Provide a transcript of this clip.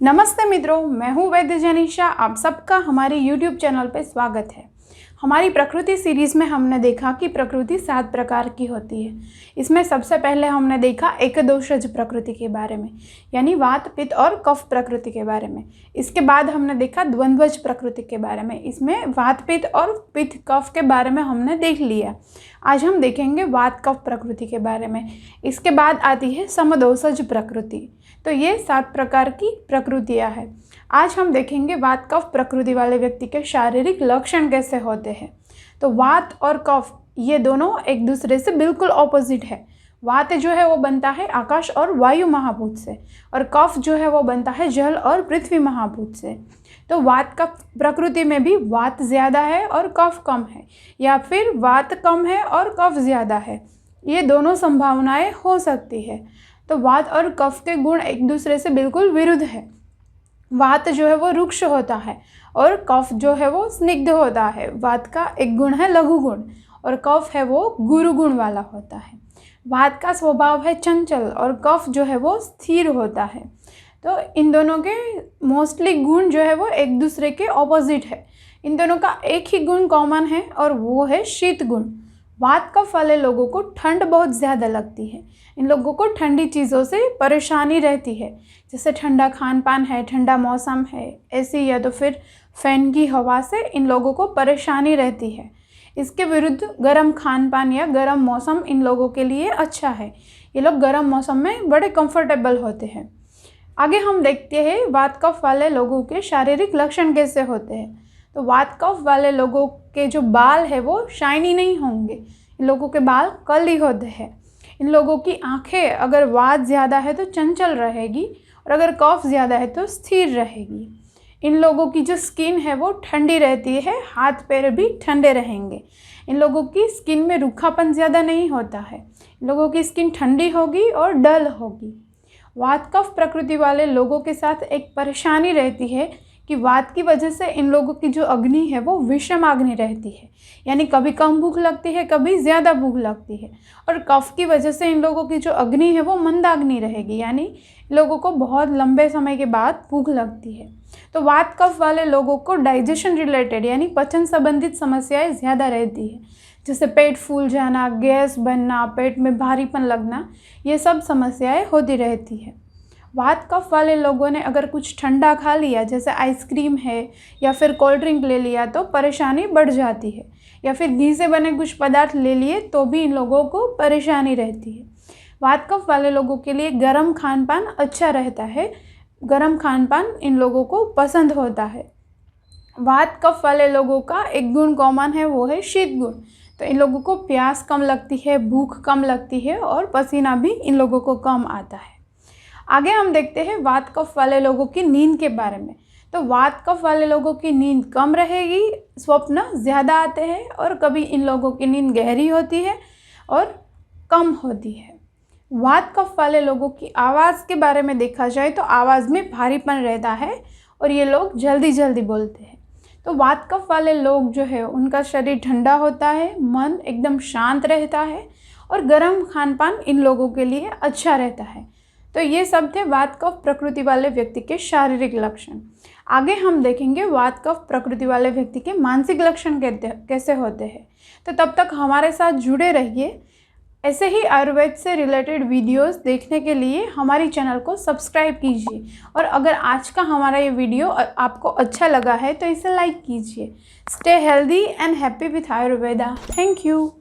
नमस्ते मित्रों, मैं हूँ वैद्य जनीशा। आप सबका हमारे YouTube चैनल पे स्वागत है। हमारी प्रकृति सीरीज़ में हमने देखा कि प्रकृति 7 प्रकार की होती है। इसमें सबसे पहले हमने देखा एकदोषज प्रकृति के बारे में, यानी वात पित्त और कफ प्रकृति के बारे में। इसके बाद हमने देखा द्वंद्वज प्रकृति के बारे में, इसमें वात पित्त और पित्त कफ के बारे में हमने देख लिया। आज हम देखेंगे वात कफ प्रकृति के बारे में। इसके बाद आती है समदोषज प्रकृति। तो ये 7 प्रकार की प्रकृतियाँ हैं। आज हम देखेंगे वात कफ प्रकृति वाले व्यक्ति के शारीरिक लक्षण कैसे होते हैं। तो वात और कफ ये दोनों एक दूसरे से बिल्कुल ऑपोजिट है। वात जो है वो बनता है आकाश और वायु महाभूत से, और कफ जो है वो बनता है जल और पृथ्वी महाभूत से। तो वात कफ प्रकृति में भी वात ज़्यादा है और कफ कम है, या फिर वात कम है और कफ ज़्यादा है। ये दोनों संभावनाएं हो सकती है। तो वात और कफ के गुण एक दूसरे से बिल्कुल विरुद्ध है। वात जो है वो रुक्ष होता है और कफ जो है वो स्निग्ध होता है। वात का एक गुण है लघु गुण और कफ है वो गुरु गुण वाला होता है। वात का स्वभाव है चंचल और कफ जो है वो स्थिर होता है। तो इन दोनों के मोस्टली गुण जो है वो एक दूसरे के ऑपोजिट है। इन दोनों का एक ही गुण कॉमन है और वो है शीत गुण। वात कफ वाले लोगों को ठंड बहुत ज़्यादा लगती है। इन लोगों को ठंडी चीज़ों से परेशानी रहती है, जैसे ठंडा खान पान है, ठंडा मौसम है, ऐसी या तो फिर फ़ैन की हवा से इन लोगों को परेशानी रहती है। इसके विरुद्ध गर्म खान पान या गर्म मौसम इन लोगों के लिए अच्छा है। ये लोग गर्म मौसम में बड़े कंफर्टेबल होते हैं। आगे हम देखते हैं वात कफ वाले लोगों के शारीरिक लक्षण कैसे होते हैं। तो वात कफ वाले लोगों के जो बाल है वो शाइनी नहीं होंगे। इन लोगों के बाल कर्ली होते हैं। इन लोगों की आंखें अगर वात ज़्यादा है तो चंचल रहेगी और अगर कफ ज़्यादा है तो स्थिर रहेगी। इन लोगों की जो स्किन है वो ठंडी रहती है, हाथ पैर भी ठंडे रहेंगे। इन लोगों की स्किन में रूखापन ज़्यादा नहीं होता है। इन लोगों की स्किन ठंडी होगी और डल होगी। वात कफ प्रकृति वाले लोगों के साथ एक परेशानी रहती है कि वात की वजह से इन लोगों की जो अग्नि है वो विषम अग्नि रहती है, यानी कभी कम भूख लगती है, कभी ज़्यादा भूख लगती है। और कफ की वजह से इन लोगों की जो अग्नि है वो मंदाग्नि रहेगी, यानी इन लोगों को बहुत लंबे समय के बाद भूख लगती है। तो वात कफ वाले लोगों को डाइजेशन रिलेटेड यानी पचन संबंधित समस्याएं ज़्यादा रहती है, जैसे पेट फूल जाना, गैस बनना, पेट में भारीपन लगना, ये सब समस्याएं होती रहती है। वात कफ वाले लोगों ने अगर कुछ ठंडा खा लिया, जैसे आइसक्रीम है या फिर कोल्ड ड्रिंक ले लिया, तो परेशानी बढ़ जाती है, या फिर घी से बने कुछ पदार्थ ले लिए तो भी इन लोगों को परेशानी रहती है। वात कफ वाले लोगों के लिए गर्म खान पान अच्छा रहता है। गर्म खान पान इन लोगों को पसंद होता है। वात कफ वाले लोगों का एक गुण कॉमन है, वो है शीत गुण। तो इन लोगों को प्यास कम लगती है, भूख कम लगती है और पसीना भी इन लोगों को कम आता है। आगे हम देखते हैं वात कफ वाले लोगों की नींद के बारे में। तो वात कफ वाले लोगों की नींद कम रहेगी, स्वप्न ज़्यादा आते हैं और कभी इन लोगों की नींद गहरी होती है और कम होती है। वात कफ वाले लोगों की आवाज़ के बारे में देखा जाए तो आवाज़ में भारीपन रहता है और ये लोग जल्दी जल्दी बोलते हैं। तो वात कफ वाले लोग जो है उनका शरीर ठंडा होता है, मन एकदम शांत रहता है और गर्म खान पान इन लोगों के लिए अच्छा रहता है। तो ये सब थे वात कफ प्रकृति वाले व्यक्ति के शारीरिक लक्षण। आगे हम देखेंगे वात कफ प्रकृति वाले व्यक्ति के मानसिक लक्षण कैसे होते हैं। तो तब तक हमारे साथ जुड़े रहिए। ऐसे ही आयुर्वेद से रिलेटेड वीडियोस देखने के लिए हमारी चैनल को सब्सक्राइब कीजिए, और अगर आज का हमारा ये वीडियो आपको अच्छा लगा है तो इसे लाइक कीजिए। Stay healthy and happy with Ayurveda. Thank you.